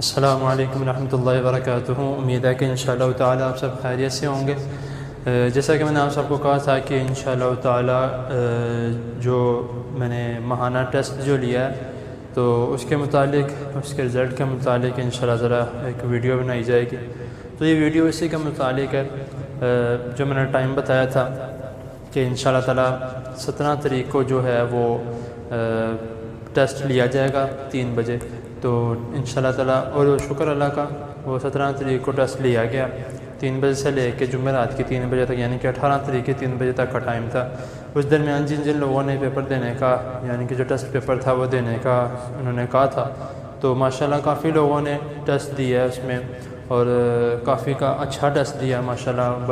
السلام علیکم ورحمۃ اللہ وبرکاتہ۔ امید ہے کہ انشاءاللہ تعالیٰ آپ سب خیریت سے ہوں گے۔ جیسا کہ میں نے آپ سب کو کہا تھا کہ انشاءاللہ تعالیٰ جو میں نے ماہانہ ٹیسٹ جو لیا ہے تو اس کے متعلق اس کے رزلٹ کے متعلق انشاءاللہ ذرا ایک ویڈیو بنائی جائے گی۔ تو یہ ویڈیو اسی کے متعلق ہے جو میں نے ٹائم بتایا تھا کہ انشاءاللہ تعالیٰ 17 تاریخ کو جو ہے وہ ٹیسٹ لیا جائے گا 3 بجے۔ تو انشاءاللہ تعالیٰ اور شکر اللہ کا وہ 17 تاریخ کو ٹیسٹ لیا گیا 3 بجے سے لے کے جمعرات کی 3 بجے تک، یعنی کہ 18 تاریخ کے 3 بجے تک کا ٹائم تھا۔ اس درمیان جن لوگوں نے پیپر دینے کا یعنی کہ جو ٹیسٹ پیپر تھا وہ دینے کا انہوں نے کہا تھا تو ماشاءاللہ کافی لوگوں نے ٹیسٹ دیا ہے اس میں، اور کافی کا اچھا ٹیسٹ دیا ماشاءاللہ۔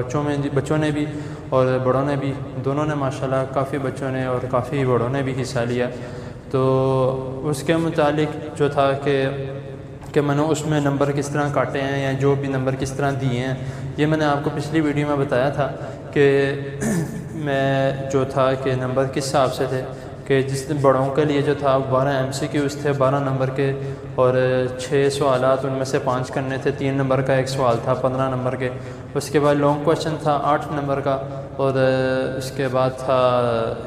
بچوں نے بھی اور بڑوں نے بھی، دونوں نے ماشاءاللہ، کافی بچوں نے اور کافی بڑوں نے بھی حصہ لیا۔ تو اس کے متعلق جو تھا کہ میں نے اس میں نمبر کس طرح کاٹے ہیں یا جو بھی نمبر کس طرح دیے ہیں، یہ میں نے آپ کو پچھلی ویڈیو میں بتایا تھا کہ میں جو تھا کہ نمبر کس حساب سے تھے کہ جس بڑوں کے لیے جو تھا 12 MCQs تھے 12 نمبر کے، اور 6 سوالات ان میں سے 5 کرنے تھے، 3 نمبر کا ایک سوال تھا 15 نمبر کے۔ اس کے بعد لانگ کویشچن تھا 8 نمبر کا، اور اس کے بعد تھا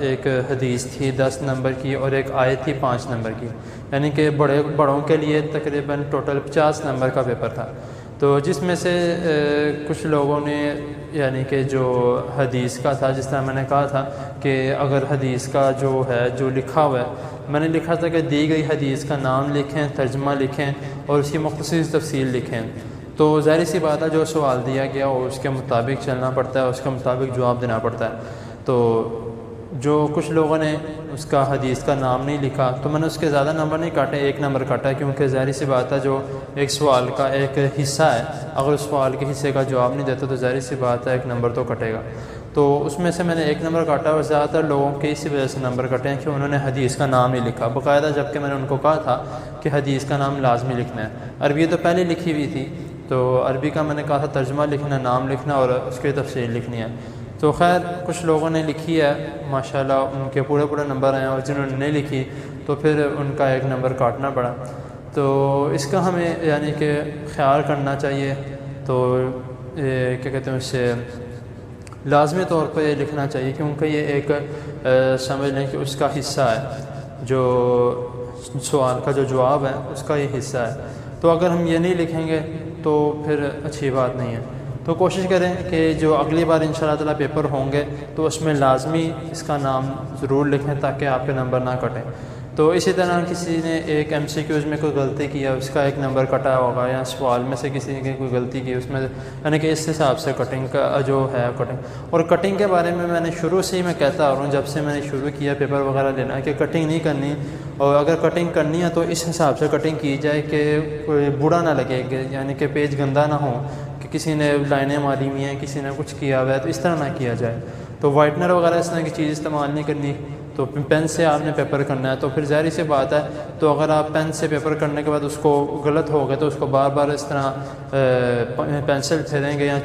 ایک حدیث تھی 10 نمبر کی، اور ایک آیت تھی 5 نمبر کی، یعنی کہ بڑوں کے لیے تقریباً ٹوٹل 50 نمبر کا پیپر تھا۔ تو جس میں سے کچھ لوگوں نے یعنی کہ جو حدیث کا تھا، جس طرح میں نے کہا تھا کہ اگر حدیث کا جو ہے جو لکھا ہوا ہے، میں نے لکھا تھا کہ دی گئی حدیث کا نام لکھیں، ترجمہ لکھیں اور اس کی مختصر تفصیل لکھیں۔ تو ظاہر سی بات ہے جو سوال دیا گیا اور اس کے مطابق چلنا پڑتا ہے، اس کے مطابق جواب دینا پڑتا ہے۔ تو جو کچھ لوگوں نے اس کا حدیث کا نام نہیں لکھا تو میں نے اس کے زیادہ نمبر نہیں کاٹے، 1 نمبر کاٹا، کیونکہ ظاہر سی بات ہے جو ایک سوال کا ایک حصہ ہے، اگر اس سوال کے حصے کا جواب نہیں دیتا تو ظاہر سی بات ہے 1 نمبر تو کٹے گا۔ تو اس میں سے میں نے 1 نمبر کاٹا، اور زیادہ تر لوگوں کے اسی وجہ سے نمبر کٹے ہیں کہ انہوں نے حدیث کا نام نہیں لکھا باقاعدہ، جبکہ میں نے ان کو کہا تھا کہ حدیث کا نام لازمی لکھنا ہے۔ عربی تو پہلے لکھی ہوئی تھی، تو عربی کا میں نے کہا تھا ترجمہ لکھنا، نام لکھنا اور اس کی تفصیل لکھنی ہے۔ تو خیر کچھ لوگوں نے لکھی ہے ماشاءاللہ، ان کے پورے نمبر ہیں، اور جنہوں نے نہیں لکھی تو پھر ان کا 1 نمبر کاٹنا پڑا۔ تو اس کا ہمیں یعنی کہ خیال کرنا چاہیے۔ تو کیا کہتے ہیں، اس سے لازمی طور پہ یہ لکھنا چاہیے، کیونکہ یہ ایک سمجھ لیں کہ اس کا حصہ ہے، جو سوال کا جو جواب ہے اس کا یہ حصہ ہے۔ تو اگر ہم یہ نہیں لکھیں گے تو پھر اچھی بات نہیں ہے۔ تو کوشش کریں کہ جو اگلی بار انشاءاللہ تعالیٰ پیپر ہوں گے تو اس میں لازمی اس کا نام ضرور لکھیں تاکہ آپ کے نمبر نہ کٹیں۔ تو اسی طرح کسی نے ایک MCQs میں کوئی غلطی کیا، اس کا 1 نمبر کٹا ہوگا، یا سوال میں سے کسی نے کوئی غلطی کی اس میں، یعنی کہ اس حساب سے کٹنگ کا جو ہے کٹنگ۔ اور کٹنگ کے بارے میں نے شروع سے ہی میں کہتا آ رہا ہوں، جب سے میں نے شروع کیا پیپر وغیرہ لینا کہ کٹنگ نہیں کرنی، اور اگر کٹنگ کرنی ہے تو اس حساب سے کٹنگ کی جائے کہ کوئی برا نہ لگے، یعنی کہ پیج گندا نہ ہو کہ کسی نے لائنیں ماری ہوئی ہیں، کسی نے کچھ کیا ہوا ہے، تو اس طرح نہ کیا جائے۔ تو وائٹنر وغیرہ اس طرح کی چیز استعمال نہیں کرنی، تو پین سے آپ نے پیپر کرنا ہے، تو پھر ظاہر سی بات ہے تو اگر آپ پین سے پیپر کرنے کے بعد اس کو غلط ہو گئے تو اس کو بار بار اس طرح پینسل پھیریں گے یا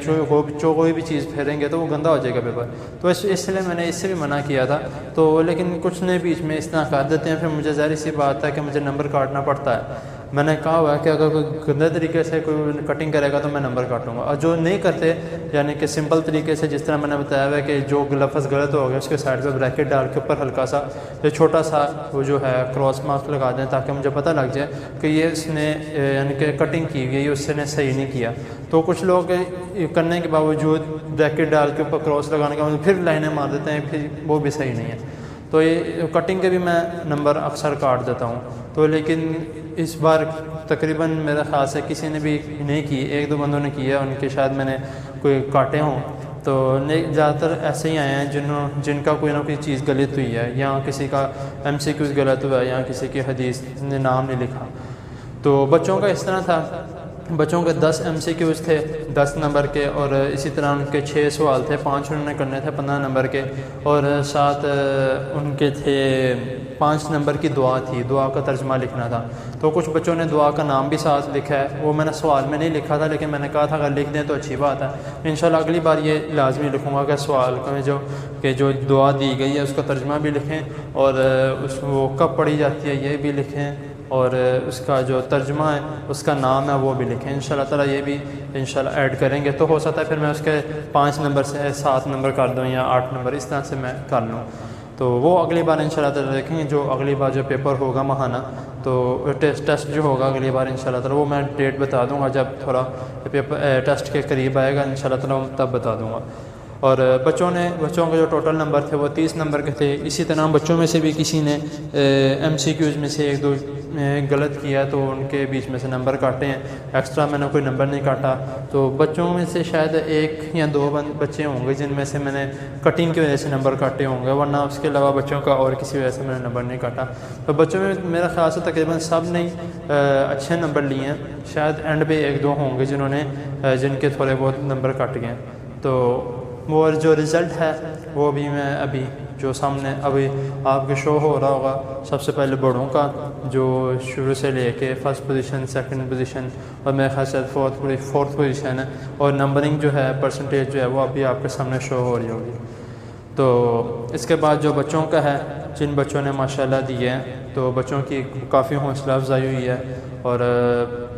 کوئی بھی چیز پھیریں گے تو وہ گندا ہو جائے گا پیپر۔ تو اس لیے میں نے اس سے بھی منع کیا تھا۔ تو لیکن کچھ نے بیچ میں اس طرح کر دیتے ہیں، پھر مجھے ظاہر سی بات ہے کہ مجھے نمبر کاٹنا پڑتا ہے۔ میں نے کہا ہوا ہے کہ اگر کوئی گندے طریقے سے کوئی کٹنگ کرے گا تو میں نمبر کاٹوں گا، اور جو نہیں کرتے یعنی کہ سمپل طریقے سے، جس طرح میں نے بتایا ہوا ہے کہ جو لفظ غلط ہو گیا اس کے سائڈ پہ بریکٹ ڈال کے اوپر ہلکا سا جو چھوٹا سا وہ جو ہے کراس مارک لگا دیں تاکہ مجھے پتہ لگ جائے کہ یہ اس نے یعنی کہ کٹنگ کی ہوئی ہے، یہ اس نے صحیح نہیں کیا۔ تو کچھ لوگ کرنے کے باوجود بریکٹ ڈال کے اوپر کراس لگانے کے بعد پھر لائنیں مار دیتے ہیں، پھر وہ بھی صحیح نہیں ہے۔ تو یہ کٹنگ کے بھی میں نمبر اکثر کاٹ دیتا ہوں۔ تو لیکن اس بار تقریباً میرے خیال سے کسی نے بھی نہیں کی، 1-2 بندوں نے کیا، ان کے شاید میں نے کوئی کاٹے ہوں۔ تو زیادہ تر ایسے ہی آئے ہیں جن کا کوئی نہ کوئی چیز غلط ہوئی ہے، یا کسی کا MCQs غلط ہوا ہے، یا کسی کی حدیث نے نام نہیں لکھا۔ تو بچوں کا اس طرح تھا، بچوں کے 10 MCQs تھے 10 نمبر کے، اور اسی طرح ان کے 6 سوال تھے، 5 انہوں نے کرنے تھے 15 نمبر کے، اور 7 ان کے تھے 5 نمبر کی دعا تھی، دعا کا ترجمہ لکھنا تھا۔ تو کچھ بچوں نے دعا کا نام بھی ساتھ لکھا ہے، وہ میں نے سوال میں نہیں لکھا تھا، لیکن میں نے کہا تھا اگر لکھ دیں تو اچھی بات ہے۔ انشاءاللہ اگلی بار یہ لازمی لکھوں گا کہ سوال میں جو دعا دی گئی ہے اس کا ترجمہ بھی لکھیں، اور وہ کب پڑھی جاتی ہے یہ بھی لکھیں، اور اس کا جو ترجمہ ہے اس کا نام ہے وہ بھی لکھیں انشاءاللہ تعالیٰ. یہ بھی انشاءاللہ ایڈ کریں گے تو ہو سکتا ہے پھر میں اس کے 5 نمبر سے 7 نمبر کر دوں یا 8 نمبر اس طرح سے میں کر لوں. تو وہ اگلی بار انشاءاللہ تعالیٰ دیکھیں گے. جو اگلی بار جو پیپر ہوگا ماہانہ تو ٹیسٹ جو ہوگا اگلی بار انشاءاللہ تعالیٰ وہ میں ڈیٹ بتا دوں گا. جب تھوڑا پیپر ٹیسٹ کے قریب آئے گا انشاءاللہ تعالیٰ تب بتا دوں گا. اور بچوں کے جو ٹوٹل نمبر تھے وہ 30 نمبر کے تھے. اسی طرح بچوں میں سے بھی کسی نے MCQs میں سے 1-2 غلط کیا تو ان کے بیچ میں سے نمبر کاٹے ہیں. ایکسٹرا میں نے کوئی نمبر نہیں کاٹا. تو بچوں میں سے شاید 1 یا 2 بچے ہوں گے جن میں سے میں نے کٹنگ کی وجہ سے نمبر کاٹے ہوں گے, ورنہ اس کے علاوہ بچوں کا اور کسی وجہ سے میں نے نمبر نہیں کاٹا. تو بچوں میں میرا خیال سے تقریباً سب نے اچھے نمبر لیے ہیں. شاید اینڈ پہ 1-2 ہوں گے جن کے تھوڑے بہت نمبر کٹ گئے ہیں. تو وہ جو رزلٹ ہے وہ بھی میں ابھی جو سامنے ابھی آپ کے شو ہو رہا ہوگا. سب سے پہلے بڑوں کا جو شروع سے لے کے 1st پوزیشن 2nd پوزیشن اور میرے خیال سے 4th پوزیشن ہے, اور نمبرنگ جو ہے پرسنٹیج جو ہے وہ ابھی آپ کے سامنے شو ہو رہی ہوگی. تو اس کے بعد جو بچوں کا ہے جن بچوں نے ماشاءاللہ دیے ہیں تو بچوں کی کافی حوصلہ افزائی ہوئی ہے اور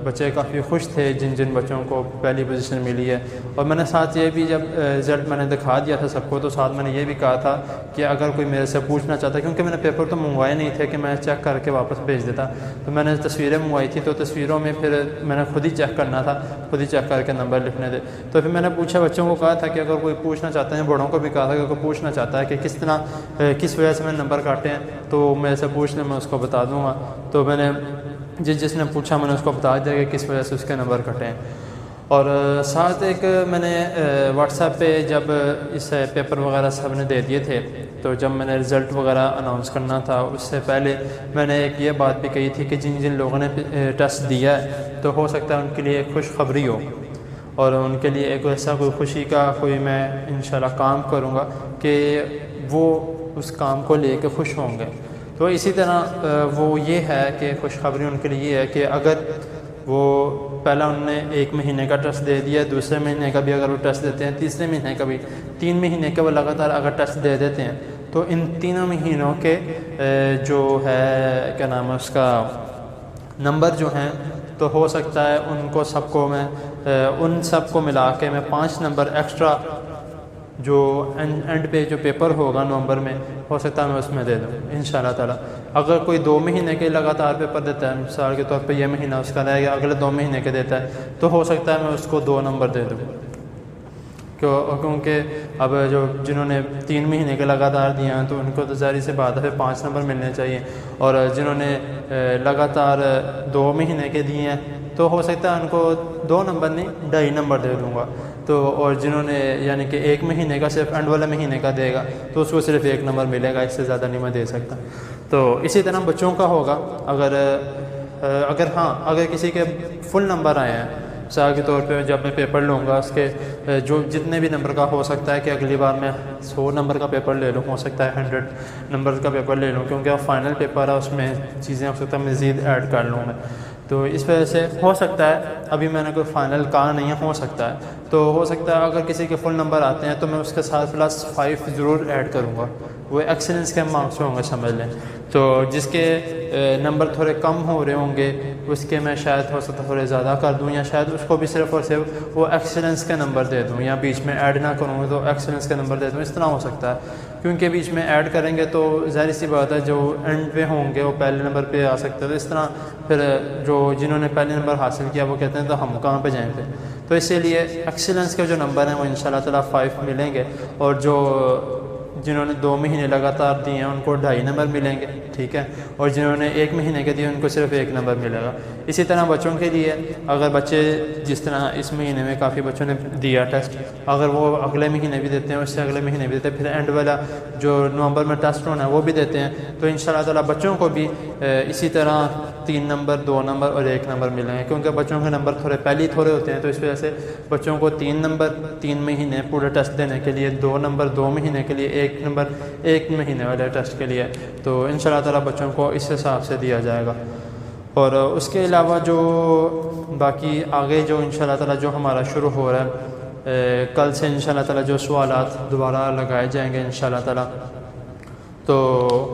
بچے کافی خوش تھے جن بچوں کو پہلی پوزیشن ملی ہے. اور میں نے ساتھ یہ بھی جب رزلٹ میں نے دکھا دیا تھا سب کو تو ساتھ میں نے یہ بھی کہا تھا کہ اگر کوئی میرے سے پوچھنا چاہتا, کیونکہ میں نے پیپر تو منگوائے نہیں تھے کہ میں چیک کر کے واپس بھیج دیتا, تو میں نے تصویریں منگوائی تھی تو تصویروں میں پھر میں نے خود ہی چیک کرنا تھا, خود ہی چیک کر کے نمبر لکھنے تھے. تو پھر میں نے پوچھا بچوں کو کہا تھا کہ اگر کوئی پوچھنا چاہتا ہے, بڑوں کو بھی کہا تھا کہ کوئی پوچھنا چاہتا ہے کہ کس وجہ سے میں نے نمبر کاٹے ہیں تو میرے سے پوچھ لیں, میں اس کو بتا دوں گا. تو میں نے جس نے پوچھا میں نے اس کو بتا دیا کہ کس وجہ سے اس کے نمبر کٹے ہیں. اور ساتھ ایک میں نے واٹس ایپ پہ جب اس پیپر وغیرہ سب نے دے دیے تھے تو جب میں نے رزلٹ وغیرہ اناؤنس کرنا تھا اس سے پہلے میں نے ایک یہ بات بھی کہی تھی کہ جن لوگوں نے ٹیسٹ دیا ہے تو ہو سکتا ہے ان کے لیے ایک خوشخبری ہو اور ان کے لیے ایک ایسا کوئی خوشی کا کوئی میں انشاءاللہ کام کروں گا کہ وہ اس کام کو لے کے خوش ہوں گے. تو اسی طرح وہ یہ ہے کہ خوشخبری ان کے لیے یہ ہے کہ اگر وہ پہلا انہوں نے 1 مہینے کا ٹیسٹ دے دیا, دوسرے مہینے کا بھی اگر وہ ٹیسٹ دیتے ہیں, تیسرے مہینے کا بھی, 3 مہینے کے وہ لگاتار اگر ٹیسٹ دے دیتے ہیں تو ان 3 مہینوں کے جو ہے کیا نام ہے اس کا نمبر جو ہیں تو ہو سکتا ہے ان کو سب کو میں ان سب کو ملا کے میں 5 نمبر ایکسٹرا جو اینڈ پہ جو پیپر ہوگا نومبر میں ہو سکتا ہے میں اس میں دے دوں انشاءاللہ تعالیٰ. اگر کوئی 2 مہینے کے لگاتار پیپر دیتا ہے, مثال کے طور پہ یہ مہینہ اس کا رہ گیا, اگلے 2 مہینے کے دیتا ہے تو ہو سکتا ہے میں اس کو 2 نمبر دے دوں, کیونکہ اب جو جنہوں نے 3 مہینے کے لگاتار دیے ہیں تو ان کو تو ظاہر سی بات ہے پھر 5 نمبر ملنے چاہیے, اور جنہوں نے لگاتار 2 مہینے کے دیے ہیں تو ہو سکتا ہے ان کو 2 نمبر نہیں 2.5 نمبر دے دوں گا. تو اور جنہوں نے یعنی کہ 1 مہینے کا صرف اینڈ والے مہینے کا دے گا تو اس کو صرف 1 نمبر ملے گا, اس سے زیادہ نہیں میں دے سکتا. تو اسی طرح بچوں کا ہوگا اگر کسی کے فل نمبر آئے ہیں, مثال کے طور پہ جب میں پیپر لوں گا اس کے جو جتنے بھی نمبر کا ہو سکتا ہے کہ اگلی بار میں 100 نمبر کا پیپر لے لوں, ہو سکتا ہے 100 نمبر کا پیپر لے لوں, کیونکہ اب فائنل پیپر ہے اس میں چیزیں ہو سکتا ہے مزید ایڈ کر لوں میں. تو اس وجہ سے ہو سکتا ہے, ابھی میں نے کوئی فائنل کہا نہیں ہے, ہو سکتا ہے تو ہو سکتا ہے اگر کسی کے فل نمبر آتے ہیں تو میں اس کے ساتھ +5 ضرور ایڈ کروں گا, وہ ایکسلنس کے مارکس ہوں گے سمجھ لیں. تو جس کے نمبر تھوڑے کم ہو رہے ہوں گے اس کے میں شاید ہو سکتا ہے تھوڑے زیادہ کر دوں, یا شاید اس کو بھی صرف اور صرف وہ ایکسلنس کے نمبر دے دوں, یا بیچ میں ایڈ نہ کروں تو ایکسلنس کے نمبر دے دوں. اس طرح ہو سکتا ہے کیونکہ بیچ میں ایڈ کریں گے تو ظاہر سی بات ہے جو اینڈ پہ ہوں گے وہ پہلے نمبر پہ آ سکتے ہیں. تو اس طرح پھر جو جنہوں نے پہلے نمبر حاصل کیا وہ کہتے ہیں تو ہم کہاں پہ جائیں گے. تو اسی لیے ایکسلنس کے جو نمبر ہیں وہ انشاءاللہ تعالیٰ 5 ملیں گے, اور جو جنہوں نے 2 مہینے لگاتار دیے ہیں ان کو 2.5 نمبر ملیں گے, ٹھیک ہے, اور جنہوں نے 1 مہینے کے دیے ان کو صرف 1 نمبر ملے گا. اسی طرح بچوں کے لیے اگر بچے جس طرح اس مہینے میں کافی بچوں نے دیا ٹیسٹ, اگر وہ اگلے مہینے بھی دیتے ہیں, اس سے اگلے مہینے بھی دیتے ہیں, پھر اینڈ والا جو نومبر میں ٹیسٹ ہونا ہے وہ بھی دیتے ہیں, تو انشاءاللہ تعالیٰ بچوں کو بھی اسی طرح 3 نمبر 2 نمبر اور 1 نمبر ملیں گے, کیونکہ بچوں کے نمبر پہلے ہی تھوڑے ہوتے ہیں. تو اس وجہ سے بچوں کو 3 نمبر 3 مہینے پورے ٹیسٹ دینے کے لیے, 2 نمبر 2 مہینے کے لیے, 1 نمبر 1 مہینے والے ٹیسٹ کے لیے, تو انشاءاللہ تعالیٰ بچوں کو اس حساب سے دیا جائے گا. اور اس کے علاوہ جو باقی آگے جو انشاءاللہ تعالیٰ جو ہمارا شروع ہو رہا ہے, کل سے انشاءاللہ تعالیٰ جو سوالات دوبارہ لگائے جائیں گے انشاءاللہ تعالیٰ, تو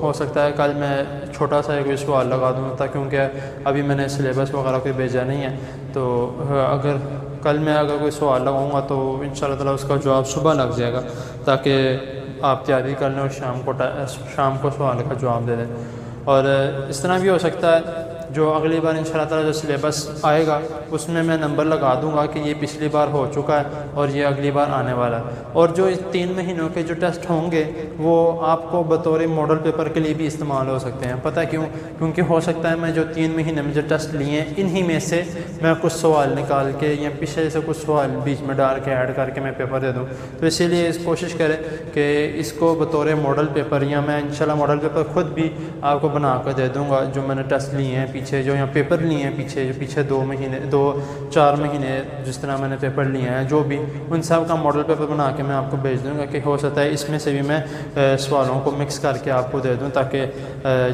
ہو سکتا ہے کل میں چھوٹا سا کوئی سوال لگا دوں تاکہ کیونکہ ابھی میں نے سلیبس وغیرہ کوئی بھیجا نہیں ہے، تو اگر کل میں اگر کوئی سوال لگاؤں گا تو انشاءاللہ تعالیٰ اس کا جواب صبح لگ جائے گا تاکہ آپ تیاری کر لیں اور شام کو سوال کا جواب دے دیں۔ اور اس طرح بھی ہو سکتا ہے جو اگلی بار انشاءاللہ تعالیٰ جو سلیبس آئے گا اس میں نمبر لگا دوں گا کہ یہ پچھلی بار ہو چکا ہے اور یہ اگلی بار آنے والا ہے، اور جو اس 3 مہینوں کے جو ٹیسٹ ہوں گے وہ آپ کو بطور ماڈل پیپر کے لیے بھی استعمال ہو سکتے ہیں۔ پتہ کیونکہ ہو سکتا ہے میں جو 3 مہینے میں جو ٹیسٹ لیے ہیں انہی میں سے میں کچھ سوال نکال کے یا پیچھے سے کچھ سوال بیچ میں ڈال کے ایڈ کر کے میں پیپر دے دوں، تو اسی لیے کوشش کریں کہ اس کو بطور ماڈل پیپر، یا میں انشاءاللہ ماڈل پیپر خود بھی آپ کو بنا کر دے دوں گا جو میں نے ٹیسٹ لیے ہیں پیچھے، جو یہاں پیپر لیے ہیں پیچھے 4 مہینے جس طرح میں نے پیپر لیے ہیں، جو بھی ان سب کا ماڈل پیپر بنا کے میں آپ کو بھیج دوں گا کہ ہو سکتا ہے اس میں سے بھی میں سوالوں کو مکس کر کے آپ کو دے دوں تاکہ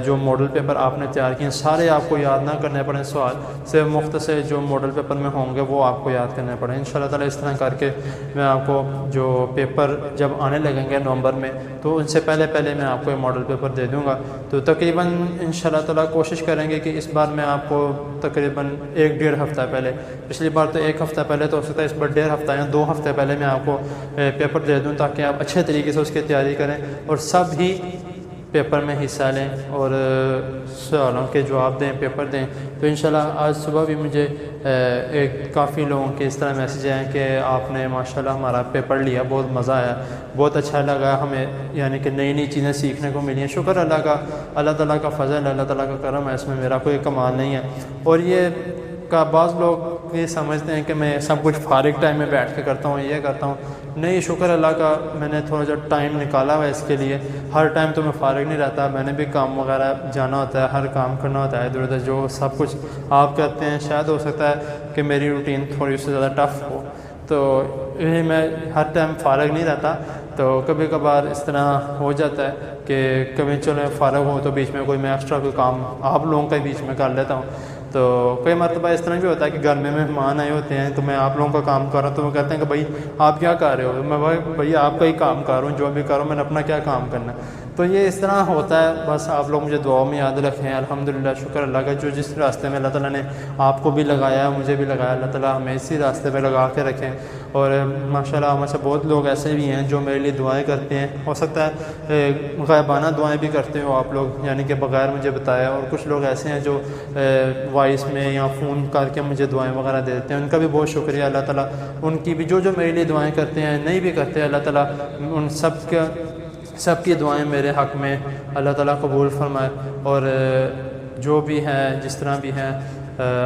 جو ماڈل پیپر آپ نے تیار کیے سارے آپ کو یاد نہ کرنے پڑیں، سوال صرف مختصر جو ماڈل پیپر میں ہوں گے وہ آپ کو یاد کرنے پڑیں۔ انشاءاللہ تعالیٰ اس طرح کر کے میں آپ کو جو پیپر جب آنے لگیں گے نومبر میں تو ان سے پہلے میں آپ کو یہ ماڈل پیپر دے دوں گا۔ تو تقریباً انشاءاللہ تعالیٰ کوشش کریں گے کہ اس بار میں آپ کو تقریباً 1-1.5 ہفتہ پہلے، پچھلی بار تو 1 ہفتہ پہلے، تو ہو سکتا ہے اس بار 1.5 ہفتہ یا 2 ہفتے پہلے میں آپ کو پیپر دے دوں تاکہ آپ اچھے طریقے سے اس کی تیاری کریں اور سب ہی پیپر میں حصہ لیں اور سوالوں کے جواب دیں، پیپر دیں۔ تو انشاءاللہ آج صبح بھی مجھے کافی لوگوں کے اس طرح میسیج آئے کہ آپ نے ماشاءاللہ ہمارا پیپر لیا، بہت مزہ آیا، بہت اچھا لگا ہمیں، یعنی کہ نئی چیزیں سیکھنے کو ملی ہیں۔ شکر اللہ کا، اللہ تعالیٰ کا فضل، اللہ تعالیٰ کا کرم ہے، اس میں میرا کوئی کمال نہیں ہے۔ اور یہ بعض لوگ یہ سمجھتے ہیں کہ میں سب کچھ فارغ ٹائم میں بیٹھ کے کرتا ہوں، یہ کرتا ہوں، نہیں، شکر اللہ کا میں نے تھوڑا سا ٹائم نکالا ہوا ہے اس کے لیے۔ ہر ٹائم تو میں فارغ نہیں رہتا، میں نے بھی کام وغیرہ جانا ہوتا ہے، ہر کام کرنا ہوتا ہے ادھر ادھر، جو سب کچھ آپ کرتے ہیں۔ شاید ہو سکتا ہے کہ میری روٹین تھوڑی اس سے زیادہ ٹف ہو، تو میں ہر ٹائم فارغ نہیں رہتا، تو کبھی کبھار اس طرح ہو جاتا ہے کہ کبھی چلو فارغ ہو تو بیچ میں کوئی میں ایکسٹرا کوئی کام آپ لوگوں کا بیچ میں کر لیتا ہوں۔ تو کئی مرتبہ اس طرح بھی ہوتا ہے کہ گھر میں مہمان آئے ہوتے ہیں تو میں آپ لوگوں کا کام کر رہا ہوں، تو وہ کہتے ہیں کہ بھائی آپ کیا کر رہے ہو؟ میں بھائی آپ کا ہی کام کر رہا ہوں، جو بھی کروں میں نے اپنا کیا کام کرنا ہے۔ تو یہ اس طرح ہوتا ہے، بس آپ لوگ مجھے دعاؤں میں یاد رکھیں۔ الحمدللہ، شکر اللہ کا، جو جس راستے میں اللہ تعالیٰ نے آپ کو بھی لگایا، مجھے بھی لگایا، اللہ تعالیٰ ہمیں اسی راستے پہ لگا کے رکھیں۔ اور ماشاءاللہ ہمیں سے بہت لوگ ایسے بھی ہیں جو میرے لیے دعائیں کرتے ہیں، ہو سکتا ہے غائبانہ دعائیں بھی کرتے ہو آپ لوگ، یعنی کہ بغیر مجھے بتایا، اور کچھ لوگ ایسے ہیں جو وائس میں یا فون کر کے مجھے دعائیں وغیرہ دے دیتے ہیں، ان کا بھی بہت شکریہ۔ اللہ تعالیٰ ان کی بھی، جو میرے لیے دعائیں کرتے ہیں، نہیں بھی کرتے، اللہ تعالیٰ ان سب کی دعائیں میرے حق میں اللہ تعالیٰ قبول فرمائے۔ اور جو بھی ہے جس طرح بھی ہے،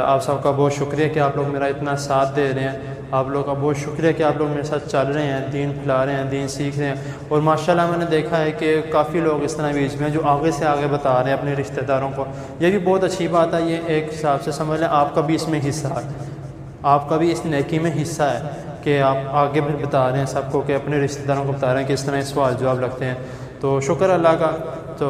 آپ سب کا بہت شکریہ کہ آپ لوگ میرا اتنا ساتھ دے رہے ہیں، آپ لوگ کا بہت شکریہ کہ آپ لوگ میرے ساتھ چل رہے ہیں، دین پھیلا رہے ہیں، دین سیکھ رہے ہیں۔ اور ماشاءاللہ میں نے دیکھا ہے کہ کافی لوگ اس طرح بیچ میں جو آگے سے آگے بتا رہے ہیں اپنے رشتہ داروں کو، یہ بھی بہت اچھی بات ہے۔ یہ ایک حساب سے سمجھ لیں آپ کا بھی اس میں حصہ ہے، آپ کا بھی اس نیکی میں حصہ ہے کہ آپ آگے بھی بتا رہے ہیں سب کو، کہ اپنے رشتہ داروں کو بتا رہے ہیں کہ اس طرح سوال جواب لگتے ہیں۔ تو شکر اللہ کا۔ تو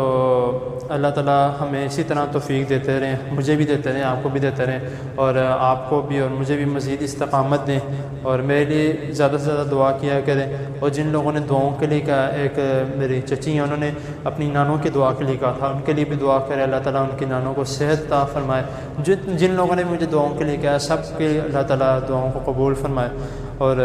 اللہ تعالیٰ ہمیں اسی طرح توفیق دیتے رہیں، مجھے بھی دیتے رہیں، آپ کو بھی دیتے رہیں، اور آپ کو بھی اور مجھے بھی مزید استقامت دیں، اور میرے لیے زیادہ سے زیادہ دعا کیا کریں۔ اور جن لوگوں نے دعاؤں کے لیے کہا، ایک میری چچی ہیں، انہوں نے اپنی نانوں کی دعا کے لیے کہا تھا، ان کے لیے بھی دعا کرے، اللہ تعالیٰ ان کی نانوں کو صحت عطا فرمائے۔ جن لوگوں نے مجھے دعاؤں کے لیے کہا، سب کے اللہ تعالیٰ دعاؤں کو قبول فرمائے۔ اور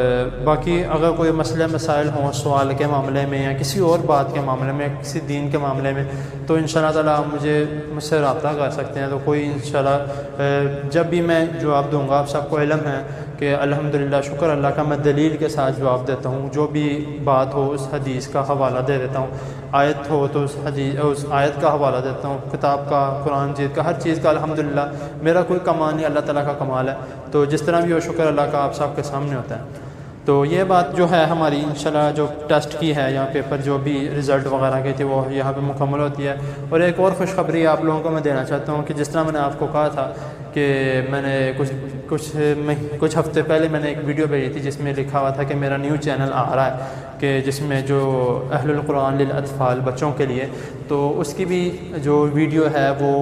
باقی اگر کوئی مسئلہ مسائل ہوں سوال کے معاملے میں یا کسی اور بات کے معاملے میں، کسی دین کے معاملے میں، تو انشاءاللہ تعالیٰ آپ مجھ سے رابطہ کر سکتے ہیں۔ تو کوئی انشاءاللہ جب بھی میں جواب دوں گا، آپ سب کو علم ہے کہ الحمدللہ شکر اللہ کا، میں دلیل کے ساتھ جواب دیتا ہوں، جو بھی بات ہو اس حدیث کا حوالہ دے دیتا ہوں، آیت ہو تو اس آیت کا حوالہ دیتا ہوں، کتاب کا، قرآن جیت کا، ہر چیز کا الحمدللہ۔ میرا کوئی کمال نہیں، اللہ تعالیٰ کا کمال ہے۔ تو جس طرح بھی ہو شکر اللہ کا آپ سب کے سامنے ہوتا ہے۔ تو یہ بات جو ہے ہماری انشاءاللہ جو ٹیسٹ کی ہے یا پیپر جو بھی رزلٹ وغیرہ کی تھی وہ یہاں پہ مکمل ہوتی ہے۔ اور ایک اور خوشخبری آپ لوگوں کو میں دینا چاہتا ہوں کہ جس طرح میں نے آپ کو کہا تھا کہ میں نے کچھ ہفتے پہلے میں نے ایک ویڈیو بھیجی تھی جس میں لکھا ہوا تھا کہ میرا نیو چینل آ رہا ہے، کہ جس میں جو اہل القرآن للاطفال، بچوں کے لیے، تو اس کی بھی جو ویڈیو ہے وہ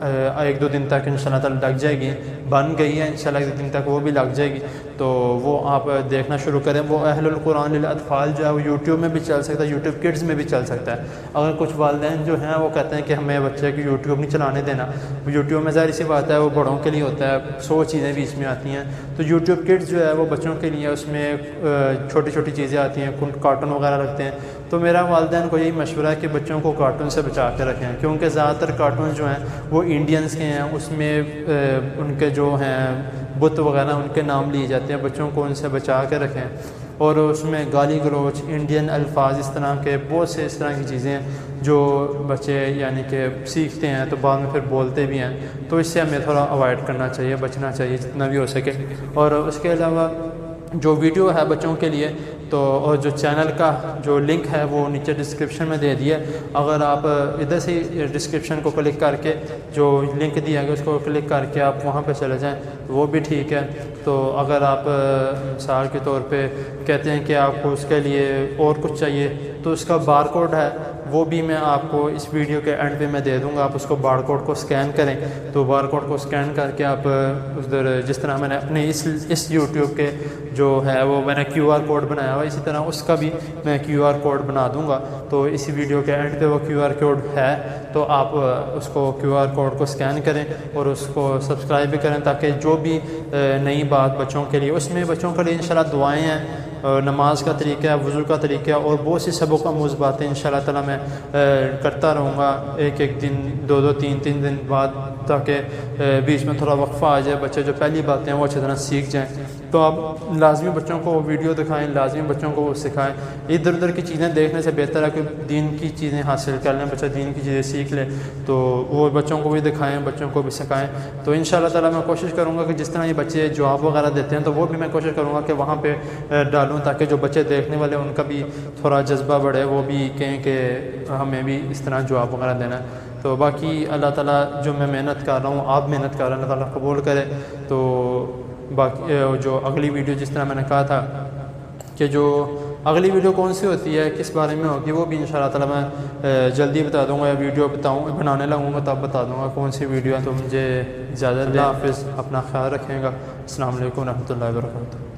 ایک دو دن تک انشاءاللہ تعالی لگ جائے گی، بن گئی ہے انشاءاللہ ایک دو دن تک وہ بھی لگ جائے گی، تو وہ آپ دیکھنا شروع کریں۔ وہ اہل القرآن للاطفال جو ہے وہ یوٹیوب میں بھی چل سکتا ہے، یوٹیوب کڈز میں بھی چل سکتا ہے۔ اگر کچھ والدین جو ہیں وہ کہتے ہیں کہ ہمیں بچے کو یوٹیوب نہیں چلانے دینا، یوٹیوب میں ظاہر سی بات ہے وہ بڑوں کے لیے ہوتا ہے، 100 چیزیں بیچ میں آتی ہیں، تو یوٹیوب کڈز جو ہے وہ بچوں کے لیے، اس میں چھوٹی چھوٹی چیزیں آتی ہیں، کارٹون وغیرہ رکھتے ہیں۔ تو میرا والدین کو یہی مشورہ ہے کہ بچوں کو کارٹون سے بچا کے رکھیں، کیونکہ زیادہ تر کارٹون جو ہیں وہ انڈینس کے ہیں، اس میں ان کے جو ہیں بت وغیرہ ان کے نام لیے جاتے ہیں، بچوں کو ان سے بچا کے رکھیں۔ اور اس میں گالی گلوچ، انڈین الفاظ، اس طرح کے بہت سے اس طرح کی چیزیں ہیں جو بچے یعنی کہ سیکھتے ہیں تو بعد میں پھر بولتے بھی ہیں، تو اس سے ہمیں تھوڑا اوائڈ کرنا چاہیے، بچنا چاہیے جتنا بھی ہو سکے۔ اور اس کے علاوہ جو ویڈیو ہے بچوں کے لیے تو، اور جو چینل کا جو لنک ہے وہ نیچے ڈسکرپشن میں دے دیا، اگر آپ ادھر سے ڈسکرپشن کو کلک کر کے جو لنک دیا گیا اس کو کلک کر کے آپ وہاں پہ چلے جائیں وہ بھی ٹھیک ہے۔ تو اگر آپ مثال کے طور پہ کہتے ہیں کہ آپ کو اس کے لیے اور کچھ چاہیے تو اس کا بار کوڈ ہے وہ بھی میں آپ کو اس ویڈیو کے اینڈ پہ میں دے دوں گا، آپ اس کو بار کوڈ کو اسکین کریں، تو بار کوڈ کو اسکین کر کے آپ ادھر جس طرح میں نے اپنے اس یوٹیوب کے جو ہے وہ میں نے کیو آر کوڈ بنایا ہوا، اسی طرح اس کا بھی میں کیو آر کوڈ بنا دوں گا، تو اسی ویڈیو کے اینڈ پہ وہ کیو آر کوڈ ہے، تو آپ اس کو کیو آر کوڈ کو اسکین کریں اور اس کو سبسکرائب بھی کریں، تاکہ جو بھی نئی بات بچوں کے لیے، اس میں بچوں کے لیے انشاءاللہ دعائیں ہیں، نماز کا طریقہ ہے، وضو کا طریقہ ہے، اور بہت سی سبق آموز باتیں انشاءاللہ تعالیٰ میں کرتا رہوں گا ایک ایک دن، دو دو تین تین دن بعد، تاکہ بیچ میں تھوڑا وقفہ آ جائے، بچے جو پہلی باتیں ہیں وہ اچھی طرح سیکھ جائیں۔ تو آپ لازمی بچوں کو ویڈیو دکھائیں، لازمی بچوں کو وہ سکھائیں، ادھر ادھر کی چیزیں دیکھنے سے بہتر ہے کہ دین کی چیزیں حاصل کر لیں، بچہ دین کی چیزیں سیکھ لے، تو وہ بچوں کو بھی دکھائیں، بچوں کو بھی سکھائیں۔ تو انشاءاللہ تعالیٰ میں کوشش کروں گا کہ جس طرح یہ بچے جواب وغیرہ دیتے ہیں تو وہ بھی میں کوشش کروں گا کہ وہاں پہ ڈالوں، تاکہ جو بچے دیکھنے والے ان کا بھی تھوڑا جذبہ بڑھے، وہ بھی کہیں کہ ہمیں بھی اس طرح جواب وغیرہ دینا ہے۔ تو باقی اللہ تعالیٰ جو میں محنت کر رہا ہوں، آپ محنت کر رہے ہیں، اللہ تعالیٰ قبول کرے۔ تو باقی جو اگلی ویڈیو جس طرح میں نے کہا تھا کہ جو اگلی ویڈیو کون سی ہوتی ہے، کس بارے میں ہوگی، وہ بھی انشاءاللہ تعالیٰ میں جلدی بتا دوں گا، یا ویڈیو بنانے لگوں گا تب بتا دوں گا کون سی ویڈیو ہے۔ تو مجھے اجازت دیں، اللہ حافظ، اپنا خیال رکھیں گا، السلام علیکم ورحمۃ اللہ وبرکاتہ۔